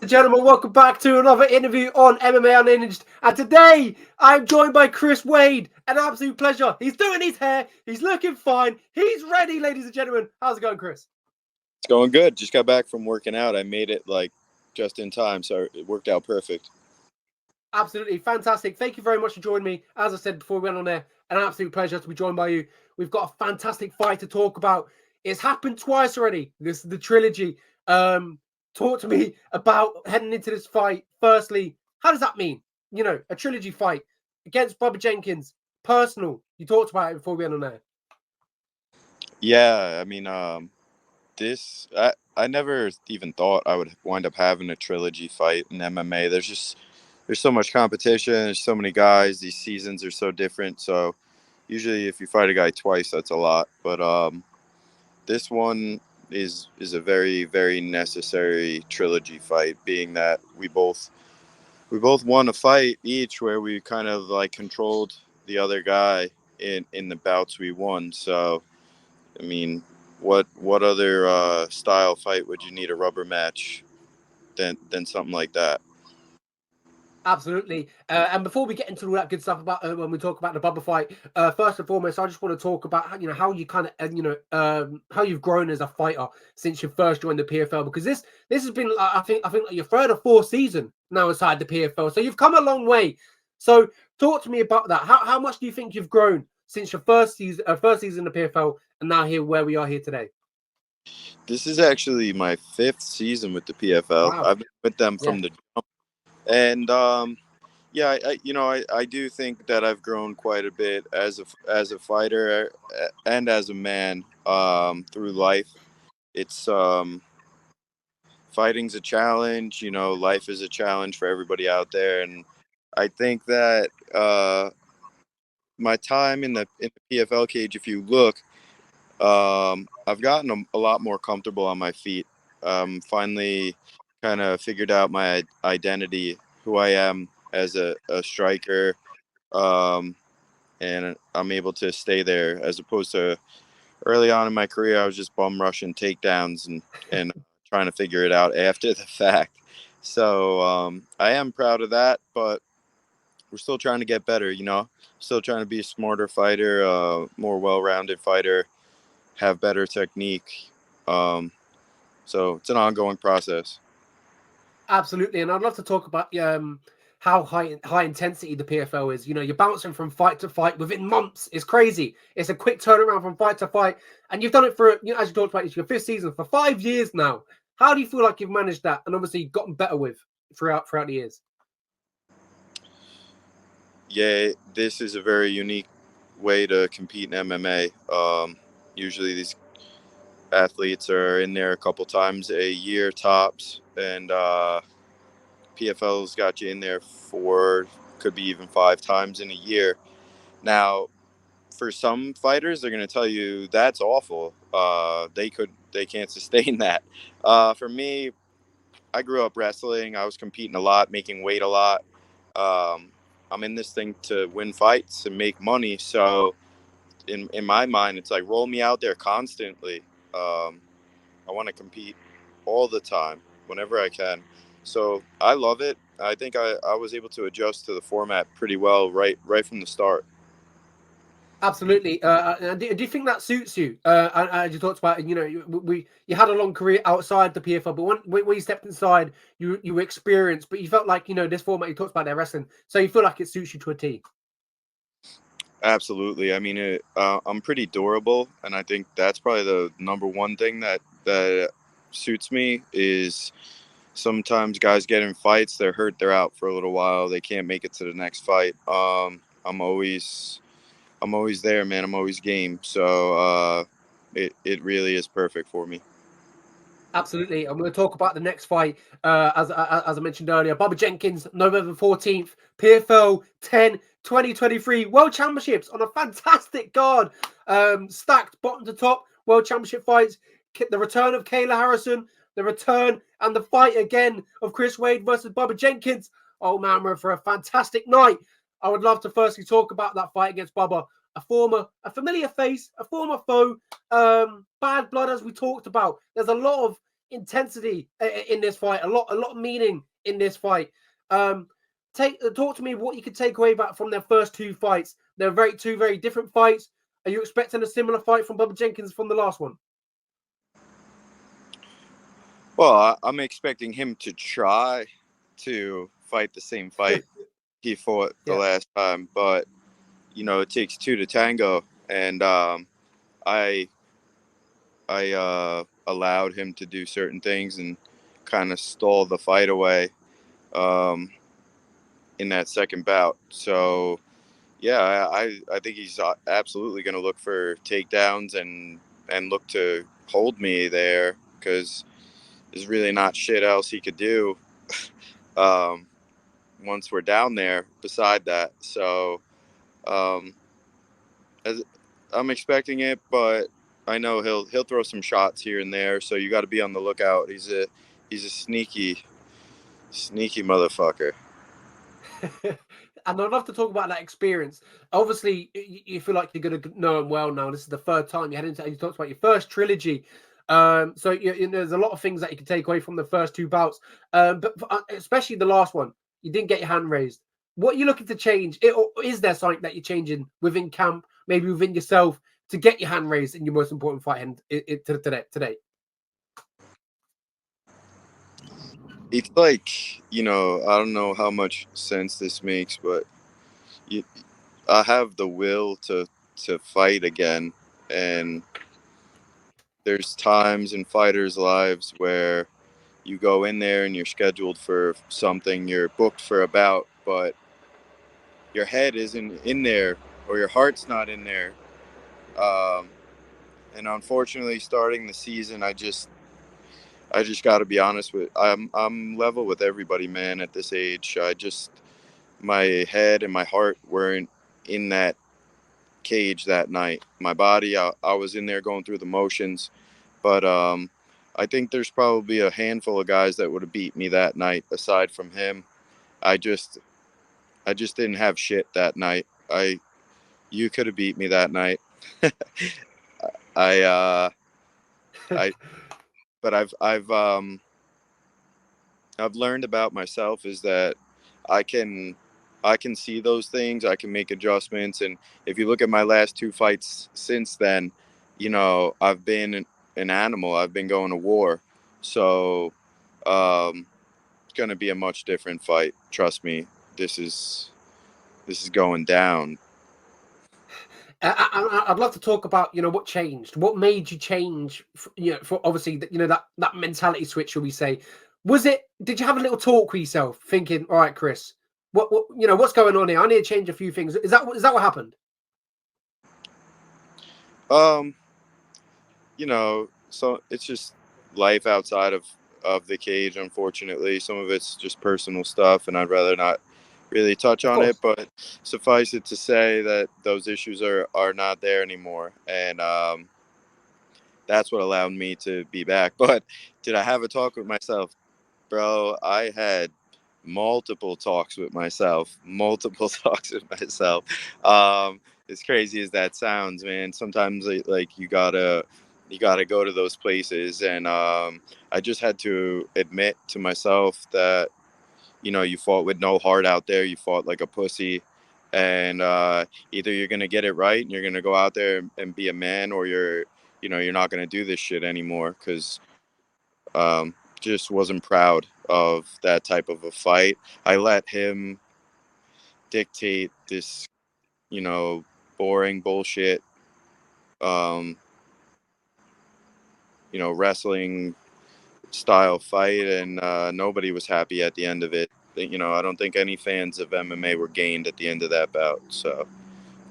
and gentlemen, welcome back to another interview on MMA Unhinged. And today, I'm joined by Chris Wade. An absolute pleasure. He's doing his hair. He's looking fine. He's ready, ladies and gentlemen. How's it going, Chris? It's going good. Just got back from working out. I made it just in time, so it worked out perfect. Absolutely fantastic. Thank you very much for joining me. As I said before we went on there, an absolute pleasure to be joined by you. We've got a fantastic fight to talk about. It's happened twice already. This is the trilogy. Talk to me about heading into this fight. Firstly, how does that mean? You know, a trilogy fight against Bubba Jenkins. Personal. You talked about it before we went on there. Yeah, I mean, I never even thought I would wind up having a trilogy fight in MMA. There's so much competition. There's so many guys. These seasons are so different. So usually, if you fight a guy twice, that's a lot. But this one is a very, very necessary trilogy fight, being that we both won a fight each where we kind of controlled the other guy in the bouts we won. So I mean, what other style fight would you need a rubber match than something like that? Absolutely. And before we get into all that good stuff about when we talk about the Bubba fight, first and foremost, I just want to talk about how you kind of how you've grown as a fighter since you first joined the PFL, because this has been I think like your third or fourth season now inside the PFL, so you've come a long way. So talk to me about that. How much do you think you've grown since your first season in the PFL and now here where we are here today? This is actually my fifth season with the PFL. Wow. I've been with them from the jump, and yeah, I do think that I've grown quite a bit as a fighter and as a man through life. It's fighting's a challenge. Life is a challenge for everybody out there, and I think that my time in the PFL cage, if you look, I've gotten a lot more comfortable on my feet. Finally, kind of figured out my identity, who I am as a striker, um, and I'm able to stay there as opposed to early on in my career. I was just bum rushing takedowns and trying to figure it out after the fact. So I am proud of that, but we're still trying to get better. Still trying to be a smarter fighter, more well-rounded fighter, have better technique. So it's an ongoing process. Absolutely, and I'd love to talk about how high intensity the PFL is. You're bouncing from fight to fight within months. It's crazy. It's a quick turnaround from fight to fight, and you've done it for as you talked about, it's your fifth season for 5 years now. How do you feel like you've managed that, and obviously gotten better with throughout the years? Yeah, this is a very unique way to compete in MMA. Usually these athletes are in there a couple times a year tops, and PFL's got you in there 4, could be even 5 times in a year. Now, for some fighters, they're going to tell you that's awful. They can't sustain that. For me, I grew up wrestling. I was competing a lot, making weight a lot. Um, I'm in this thing to win fights and make money. So in my mind, it's like roll me out there constantly. I want to compete all the time, whenever I can. So I love it. I think I was able to adjust to the format pretty well right from the start. Absolutely. Do you think that suits you? As you talked about, you had a long career outside the PFL, but when you stepped inside, you were experienced, but you felt like this format you talked about, their wrestling, so you feel like it suits you to a T. Absolutely. I mean, I'm pretty durable, and I think that's probably the number one thing that suits me is sometimes guys get in fights, they're hurt, they're out for a little while, they can't make it to the next fight. I'm always there, man. I'm always game. So it really is perfect for me. Absolutely. I'm going to talk about the next fight, as I mentioned earlier. Bubba Jenkins, November 14th, PFL 10 2023 World Championships on a fantastic card. Stacked bottom to top World Championship fights. The return of Kayla Harrison, the return and the fight again of Chris Wade versus Bubba Jenkins. Oh, man, we're for a fantastic night. I would love to firstly talk about that fight against Bubba. A familiar face, a former foe, bad blood, as we talked about. There's a lot of intensity in this fight, a lot of meaning in this fight. Talk to me what you could take away back from their first two fights. They're two very different fights. Are you expecting a similar fight from Bubba Jenkins from the last one? Well, I'm expecting him to try to fight the same fight he fought the Yeah. last time, but it takes two to tango, and I allowed him to do certain things and kind of stall the fight away in that second bout. So yeah, I think he's absolutely going to look for takedowns and look to hold me there because there's really not shit else he could do um, once we're down there beside that. So um, as, I'm expecting it, but I know he'll throw some shots here and there. So you got to be on the lookout. He's a sneaky motherfucker. And I'd love to talk about that experience. Obviously, you feel like you're going to know him well now. This is the third time you talked about your first trilogy. So there's a lot of things that you can take away from the first two bouts, but especially the last one. You didn't get your hand raised. What are you looking to change? Or is there something that you're changing within camp, maybe within yourself, to get your hand raised in your most important fight today? It's like, I don't know how much sense this makes, but you, I have the will to fight again, and there's times in fighters' lives where you go in there and you're scheduled for something, you're booked for a bout, but your head isn't in there or your heart's not in there. Um, and unfortunately, starting the season, I just got to be honest with. I'm level with everybody, man. At this age, my head and my heart weren't in that cage that night. My body, I was in there going through the motions, but I think there's probably a handful of guys that would have beat me that night. Aside from him, I just didn't have shit that night. You could have beat me that night. I I but I've learned about myself is that I can I can see those things. I can make adjustments, and if you look at my last two fights since then, I've been an animal. I've been going to war, so it's going to be a much different fight. Trust me. This is going down. I'd love to talk about what changed, what made you change. For obviously that mentality switch, shall we say? Was it? Did you have a little talk with yourself, thinking, "All right, Chris, what's going on here? I need to change a few things." Is that what happened? Um, so it's just life outside of the cage. Unfortunately, some of it's just personal stuff, and I'd rather not really touch Of on it. course. But suffice it to say that those issues are not there anymore, and that's what allowed me to be back. But did I have a talk with myself, bro? I had multiple talks with myself, multiple talks with myself. As crazy as that sounds, man, sometimes like you gotta go to those places, and I just had to admit to myself that you fought with no heart out there. You fought like a pussy, and either you're gonna get it right and you're gonna go out there and be a man, or you're not gonna do this shit anymore. Because just wasn't proud of that type of a fight. I let him dictate this, boring bullshit, um, wrestling style fight, and nobody was happy at the end of it. I don't think any fans of MMA were gained at the end of that bout. So,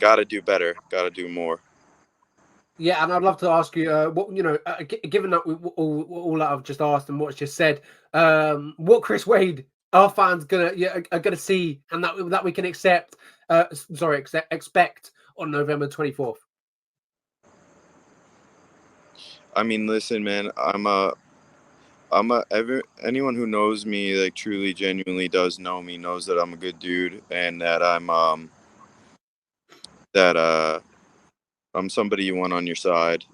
got to do better. Got to do more. Yeah, and I'd love to ask you, given that all that I've just asked and what's just said, what Chris Wade our fans are gonna see, and that we can expect on November 24th. I mean, listen, man. Anyone who knows me, like, truly, genuinely does know me, knows that I'm a good dude, and that that I'm somebody you want on your side.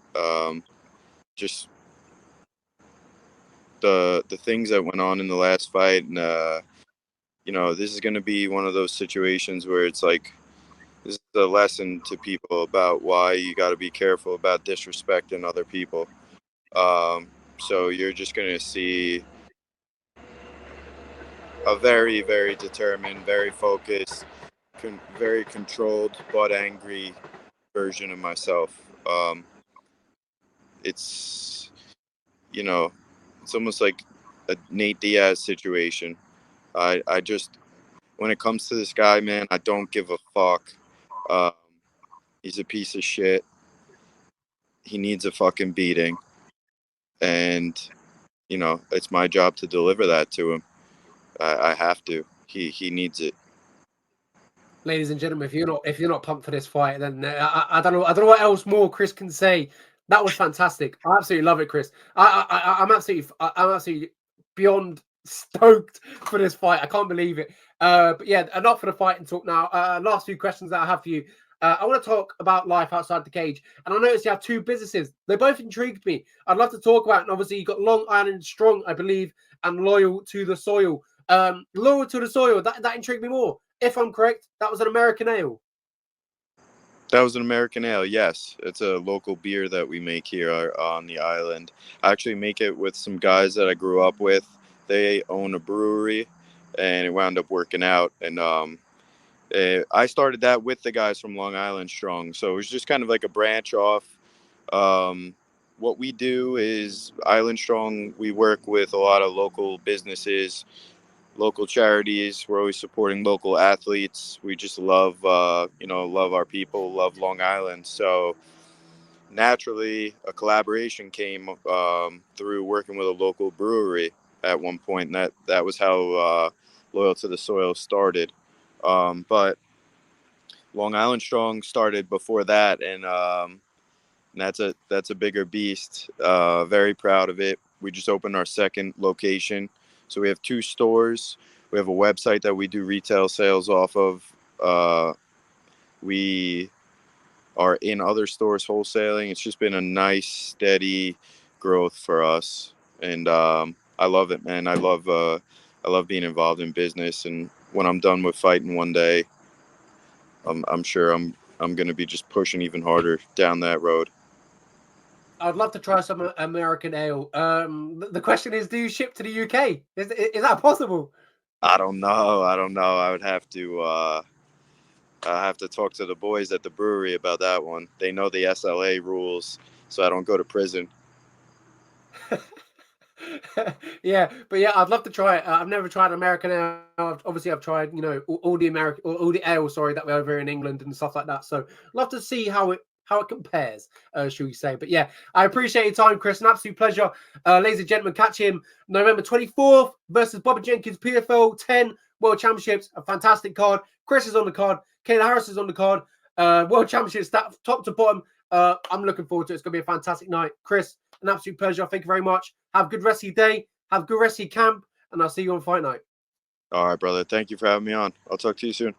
Just the things that went on in the last fight, and this is going to be one of those situations where it's like this is a lesson to people about why you got to be careful about disrespecting other people. So you're just going to see a very, very determined, very focused, very controlled but angry version of myself. It's it's almost like a Nate Diaz situation. I just, when it comes to this guy, man, I don't give a fuck. Um, he's a piece of shit. He needs a fucking beating, and it's my job to deliver that to him. I have to. He needs it. Ladies and gentlemen, if you're not pumped for this fight, then I don't know what else more Chris can say. That was fantastic. I absolutely love it, Chris. I'm absolutely beyond stoked for this fight. I can't believe it. But yeah, enough for the fight and talk now. Last few questions that I have for you. I want to talk about life outside the cage. And I noticed you have two businesses. They both intrigued me. I'd love to talk about it. And obviously, you've got Long Island Strong, I believe, and Loyal to the Soil. Loyal to the Soil, that intrigued me more. If I'm correct, that was an American ale. That was an American ale, yes. It's a local beer that we make here on the island. I actually make it with some guys that I grew up with. They own a brewery, and it wound up working out. And I started that with the guys from Long Island Strong. So it was just kind of like a branch off. What we do is Island Strong, we work with a lot of local businesses, local charities. We're always supporting local athletes. We just love, love our people, love Long Island. So naturally, a collaboration came through working with a local brewery at one point, and that was how Loyal to the Soil started. But Long Island Strong started before that, and that's a bigger beast. Very proud of it. We just opened our second location. So we have 2 stores. We have a website that we do retail sales off of. We are in other stores wholesaling. It's just been a nice, steady growth for us, and I love it, man. I love being involved in business. And when I'm done with fighting one day, I'm sure I'm going to be just pushing even harder down that road. I'd love to try some American ale. The question is, do you ship to the UK? Is that possible? I don't know. I would have to. I have to talk to the boys at the brewery about that one. They know the SLA rules, so I don't go to prison. Yeah, but yeah, I'd love to try it. I've never tried American ale. Obviously, I've tried, all the American, all the ale, sorry, that we have over in England and stuff like that. So, love to see how it compares, shall we say? But yeah, I appreciate your time, Chris. An absolute pleasure, ladies and gentlemen. Catch him November 24th versus Bubba Jenkins, PFL 10 World Championships. A fantastic card. Chris is on the card. Kayla Harris is on the card. World Championships, top to bottom. I'm looking forward to it. It's going to be a fantastic night, Chris. An absolute pleasure. Thank you very much. Have a good rest of your day. Have a good rest of your camp. And I'll see you on fight night. All right, brother. Thank you for having me on. I'll talk to you soon.